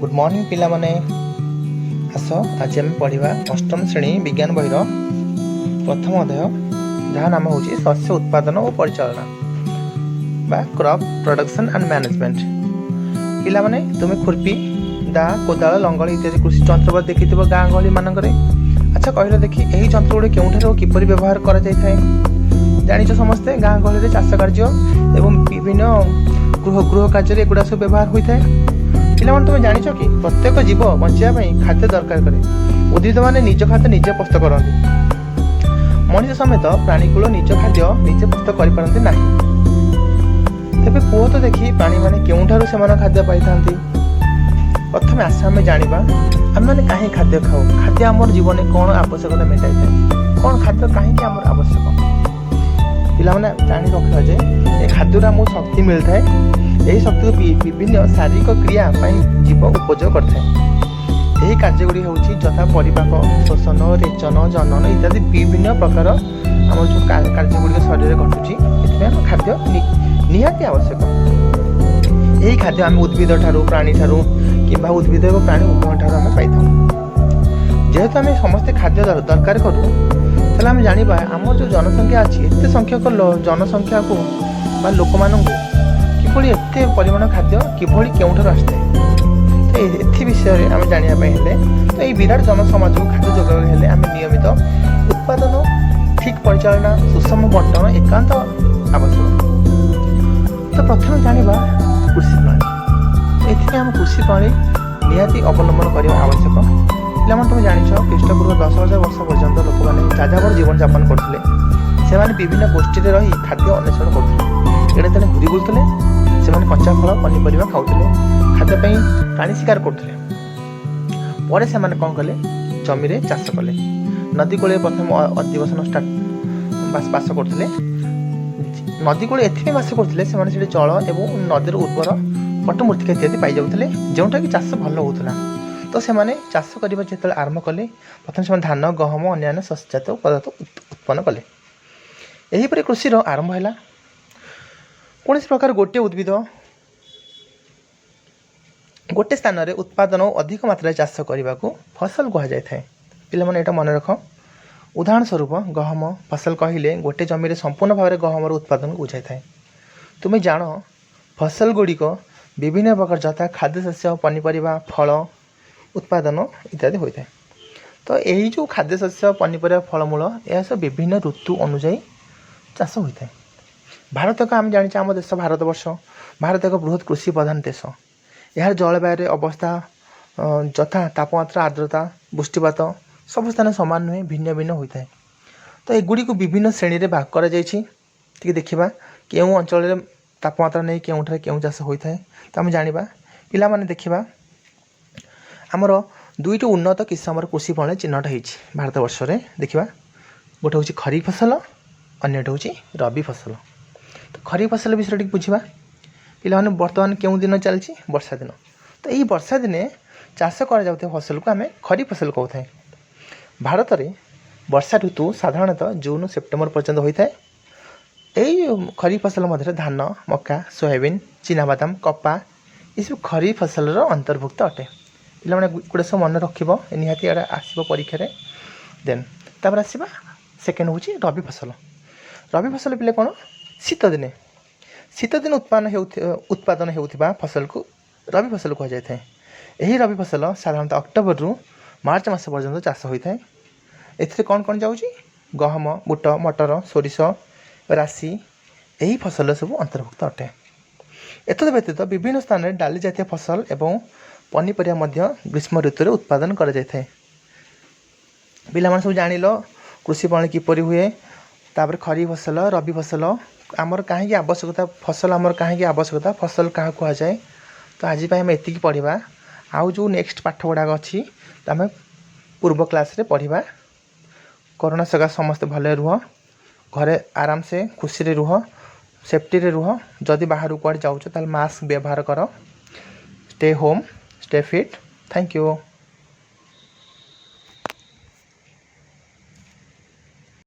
Good morning पिला माने आस आज आम पढ़ा अष्टम श्रेणी विज्ञान बहिर प्रथम अध्याय जहाँ नाम हूँ शस्य उत्पादन और परिचालना बा क्रॉप प्रोडक्शन एंड मैनेजमेंट। पिला माने तुम्हें खुरपी दा कोदाल लंगल इत्यादि कृषि जंत्रपाति देखी गाँ गहली मानक। अच्छा कहल देखी यही जंत्र गुड़े केउठार किपरि व्यवहार करा जाय थाए जानिछ समस्ते गाँ गहली चाष कार्य एवं विभिन्न गृह कार्य एगुड़ा सब व्यवहार होता है। पिलाମାନେ तुम जानिछ कि प्रत्येक जीव बचाई खाद्य दरकार करे। उद्भिद मैंने निज खाद्य निजे प्रस्तुत करती। मनीष समेत प्राणीकूल निज खाद्य निजे प्रस्तुत करपारती ना। तेरे कुह तो देखी प्राणी मैंने केउठारु से खाद्य पाई था। प्रथम आस आम जाना आम मैंने कहीं खाद्य खाऊ खाद्य आम जीवन कौन आवश्यकता मेटाई था कौन खाद्य कहीं आम आवश्यक पिलाମାନେ जानी रखा जाए खाद्य आमको शक्ति मिलता है। यही शक्ति को विभिन्न शारीरिक क्रिया जीव उपयोग करता है। यही कार्यगुड़ी हूँ यथा परिपाक शोषण रेचन जनन इत्यादि विभिन्न प्रकार आम जो कार्यगुड़ी शरीर घटुची आम खाद्य निहाती आवश्यक। यही खाद्य आम उद्भिद ठारू प्राणी ठारू कि उद्भिद और प्राणी उभय ठारू आम पाई जेहेतु आम समस्ते खाद्य दरकार करूँ ताहले आम जाना आम जो जनसंख्या अच्छी एत संख्यक जनसंख्या को लोक मानू किभली एत परिमाण खाद्य किभली केउठार आसता तो ए विषय में आम जानापी तो ये विराट जनसमाज को खाद्य जोगाई हेले आम नियमित उत्पादन ठीक परिचालना सुषम बंटन एकांत आवश्यक। तो प्रथम जाना कृषि प्रणाली ये आम कृषि प्रणाली निहाती अवलंबन करने आवश्यक। पिलाମାନେ तुम जानिछ ख्रीष्टपूर्व 10,000 वर्ष पर्यंत लोक मैंने जाजाबर जीवन यापन करते से विभिन्न गोष्ठी रही खाद्य अन्वेषण करते एड़े तेड़े घूरी बुलते से कच्चा फल पनीपरिया खाऊले खाद्यपाई प्राणी शिकार करते पर से कौन कले जमी रे चाष कले नदी कूल प्रथम अधिवेशन स्टार्ट बास करते नदी कूल एथि बास करते से जल एवं नदीर उर्वर पटमूर्तिका इत्यादि पाई जाते जोटा कि चाष भल होता तो से चाष करने जो आरंभ कले प्रथम से धान गहम अन्य शस्यजात पदार्थ उत्पन्न कले। यहीपरि कृषि आरंभ है कौन प्रकार गोटे उद्भिद गोटे स्थान में उत्पादन अधिक मात्रा चाष करने को फसल कहुए। पिलाମାନେ एटा मन रख उदाहरण स्वरूप गहम फसल कहले गोटे जमी संपूर्ण भाव में गहमर उत्पादन को बुझाई था। तुम्हें जान फसल गुड़िक विभिन्न प्रकार जथा खाद्य शस्य पनीपरिया फल उत्पादन इत्यादि होता है। तो यही जो खाद्य शस्य पनीपरिया फलमूल यह सब विभिन्न ऋतु अनुଯାयी चाष होता है। भारत को आम जानी आम देश भारत एक बृहत कृषि प्रधान देश। यार जलवायु अवस्था जथा तापमात्रा आर्द्रता वृष्टिपात सब स्थान सामान नुहे भिन्न भिन्न होता है। तो एगुड़ी को विभिन्न श्रेणी में भाग कर देखा क्यों अंचल तापमात्रा नहीं क्योंठार क्यों चाष होता है। तो आम जाना पिला माने देखा आमर दुईट उन्नत किस्म कृषि प्रणाली चिन्हट हो भारत वर्ष में देखा गोटे हूँ खरीफ फसल अन्य हूँ रबी फसल। तो खरीफ फसल विषय बुझा पिला बर्तमान क्यों दिन चलती वर्षा दिन तो यही वर्षा दिने चाष कर फसल को आम खरीफ फसल कहते हैं। भारत में वर्षा ऋतु साधारणतः जून सेप्टेम्बर पर्यंत होता है। यही खरीफ फसल मध्य धान मक्का सोयाबीन चीनाबादाम कपा ये सब खरीफ फसल अंतर्भुक्त अटे। पिलाମାନେ गुड़े सब मन रखिब निहाती एडा आसब परीक्षा देन तापर आसवा सेकेंड हूँ रबी फसल। रबी फसल पिले कौन शीत दिन उत्पादन होता फसल को रबी फसल कहुए। यही रबी फसल साधारणतः अक्टोबर रु मार्च मास पर्यंत चाष होता है। एथिरे कौन कौन जाऊँगी गहम बुट मटर सोरिष राशि यही फसल सब अंतर्भुक्त अटे। एतद व्यतीत विभिन्न स्थान में डाली जातीय फसल एवं पनीपरिया मध्य ग्रीष्म ऋतु में उत्पादन करा जाय थाए। पिलाମାନେ सब जानिल कृषि प्रणाली किपरि हुए तापर खरीफ फसल रबी फसल आमर कहीं आवश्यकता फसल आमर कहीं आवश्यकता फसल क्या कहुए। तो आज आम एति पढ़ा आउ जो नेक्स्ट पाठ गुड़ाक अच्छी आम पूर्व क्लास रे पढ़ा। कोरोना सका समस्ते भले रुह घरे आराम से खुशी रे रुह सेफ्टी रे रुह जदि बाहर कुआड़े जाऊँ ताल मास्क व्यवहार कर। Stay home stay fit. Thank you.